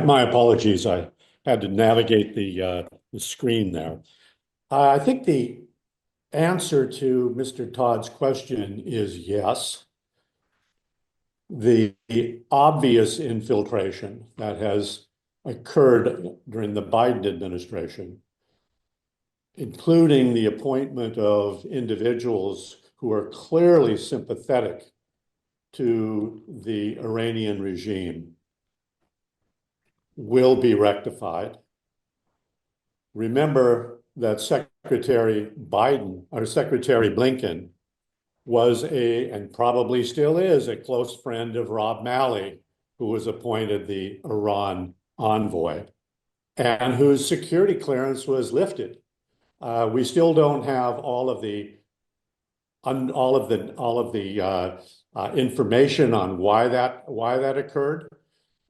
My apologies. I had to navigate the screen there. I think the answer to Mr. Todd's question is yes. The obvious infiltration that has occurred during the Biden administration, including the appointment of individuals who are clearly sympathetic to the Iranian regime, will be rectified. Remember that Secretary Blinken was and probably still is, a close friend of Rob Malley, who was appointed the Iran envoy and whose security clearance was lifted. We still don't have all of the information on why that occurred.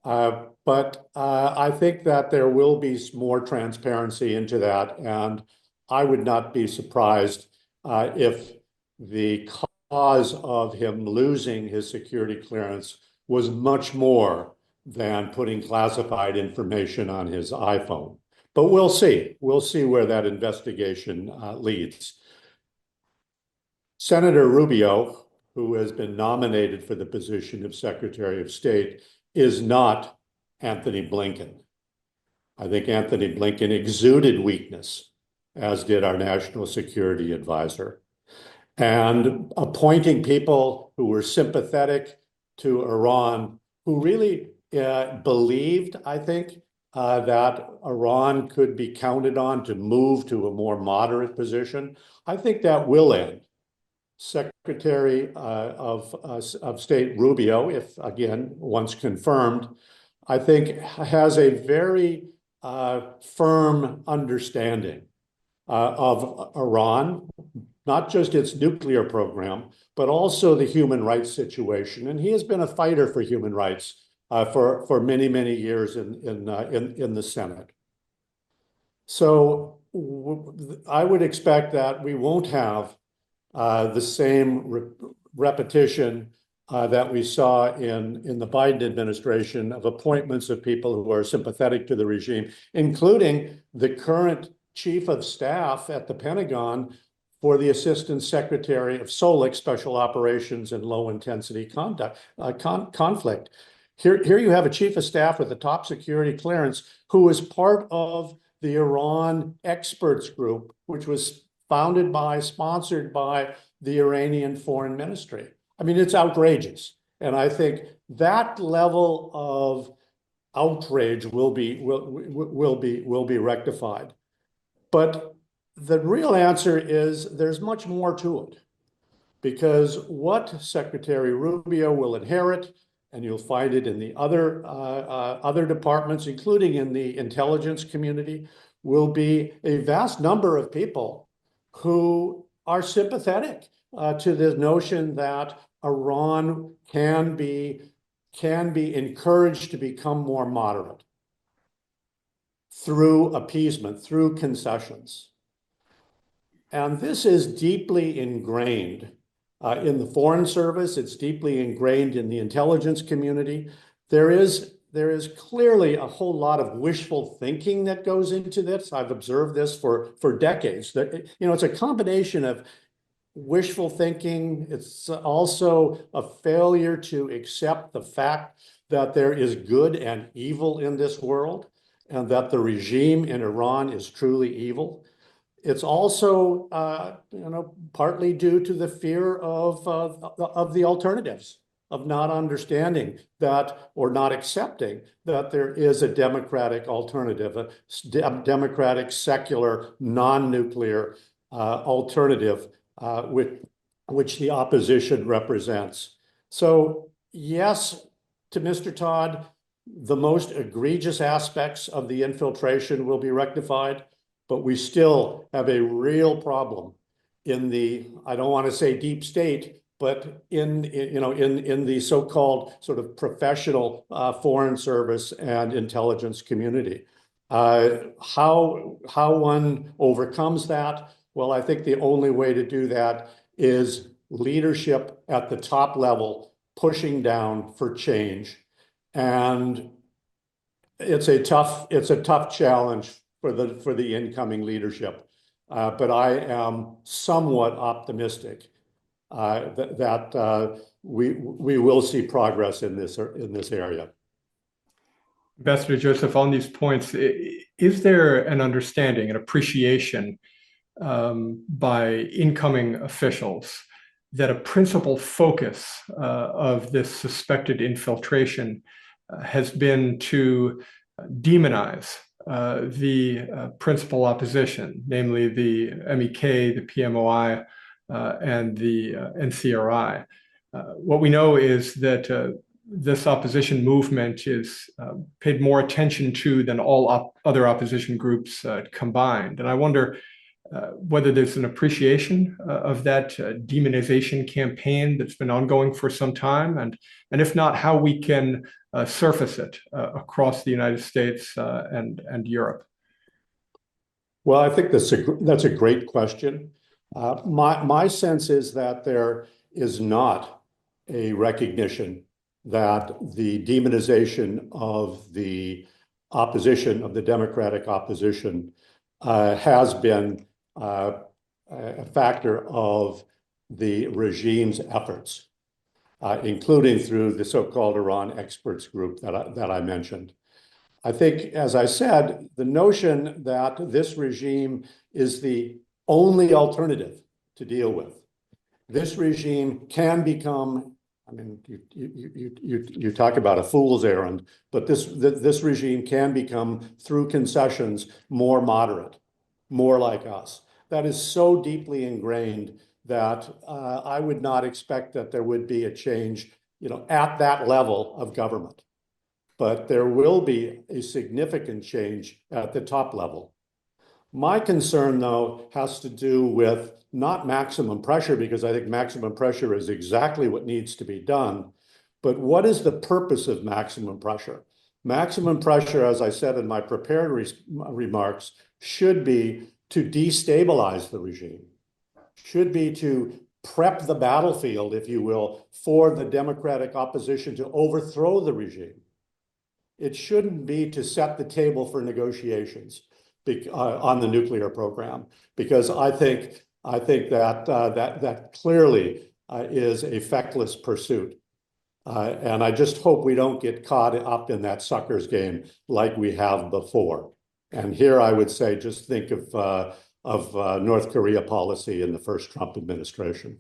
But I think that there will be more transparency into that, and I would not be surprised if the cause of him losing his security clearance was much more than putting classified information on his iPhone. But we'll see. We'll see where that investigation leads. Senator Rubio, who has been nominated for the position of Secretary of State, is not Anthony Blinken. I think Anthony Blinken exuded weakness, as did our national security advisor. And appointing people who were sympathetic to Iran, who really believed, I think, that Iran could be counted on to move to a more moderate position, I think that will end. Secretary of State Rubio, if again, once confirmed, I think has a very firm understanding of Iran, not just its nuclear program, but also the human rights situation. And he has been a fighter for human rights for many, many years in the Senate. So I would expect that we won't have the same repetition that we saw in the Biden administration of appointments of people who are sympathetic to the regime, including the current chief of staff at the Pentagon for the Assistant Secretary of SOLIC, Special Operations and Low Intensity Conflict. Here you have a chief of staff with a top security clearance who is part of the Iran experts group, which was sponsored by the Iranian Foreign Ministry. I mean, it's outrageous. And I think that level of outrage will be rectified. But the real answer is there's much more to it, because what Secretary Rubio will inherit, and you'll find it in the other departments, including in the intelligence community, will be a vast number of people who are sympathetic to the notion that Iran can be encouraged to become more moderate through appeasement, through concessions. And this is deeply ingrained in the Foreign Service. It's deeply ingrained in the intelligence community. There is clearly a whole lot of wishful thinking that goes into this. I've observed this for decades. That, it's a combination of wishful thinking. It's also a failure to accept the fact that there is good and evil in this world, and that the regime in Iran is truly evil. It's also, partly due to the fear of the alternatives, of not understanding that or not accepting that there is a democratic alternative, a democratic, secular, non-nuclear alternative, which the opposition represents. So yes, to Mr. Todd, the most egregious aspects of the infiltration will be rectified, but we still have a real problem in the, I don't want to say deep state, but in the so-called sort of professional foreign service and intelligence community. How one overcomes that? Well, I think the only way to do that is leadership at the top level, pushing down for change. And it's a tough challenge for the incoming leadership, but I am somewhat optimistic that we will see progress in this area. Ambassador Joseph, on these points, is there an understanding, an appreciation by incoming officials that a principal focus of this suspected infiltration has been to demonize the principal opposition, namely the MEK, the PMOI, and the NCRI? What we know is that this opposition movement is paid more attention to than all other opposition groups combined. And I wonder whether there's an appreciation of that demonization campaign that's been ongoing for some time, and if not, how we can surface it across the United States and Europe. Well, I think that's a great question. My sense is that there is not a recognition that the demonization of the opposition, of the Democratic opposition, has been a factor of the regime's efforts, including through the so-called Iran experts group that I mentioned. I think, as I said, the notion that this regime is the only alternative to deal with. This regime can become, I mean, you talk about a fool's errand, but this regime can become, through concessions, more moderate, more like us. That is so deeply ingrained that I would not expect that there would be a change, at that level of government. But there will be a significant change at the top level. My concern, though, has to do with not maximum pressure, because I think maximum pressure is exactly what needs to be done, but what is the purpose of maximum pressure? Maximum pressure, as I said in my prepared remarks, should be to destabilize the regime, should be to prep the battlefield, if you will, for the Democratic opposition to overthrow the regime. It shouldn't be to set the table for negotiations on the nuclear program, because I think that clearly is a feckless pursuit. And I just hope we don't get caught up in that sucker's game like we have before. And here I would say, just think of North Korea policy in the first Trump administration.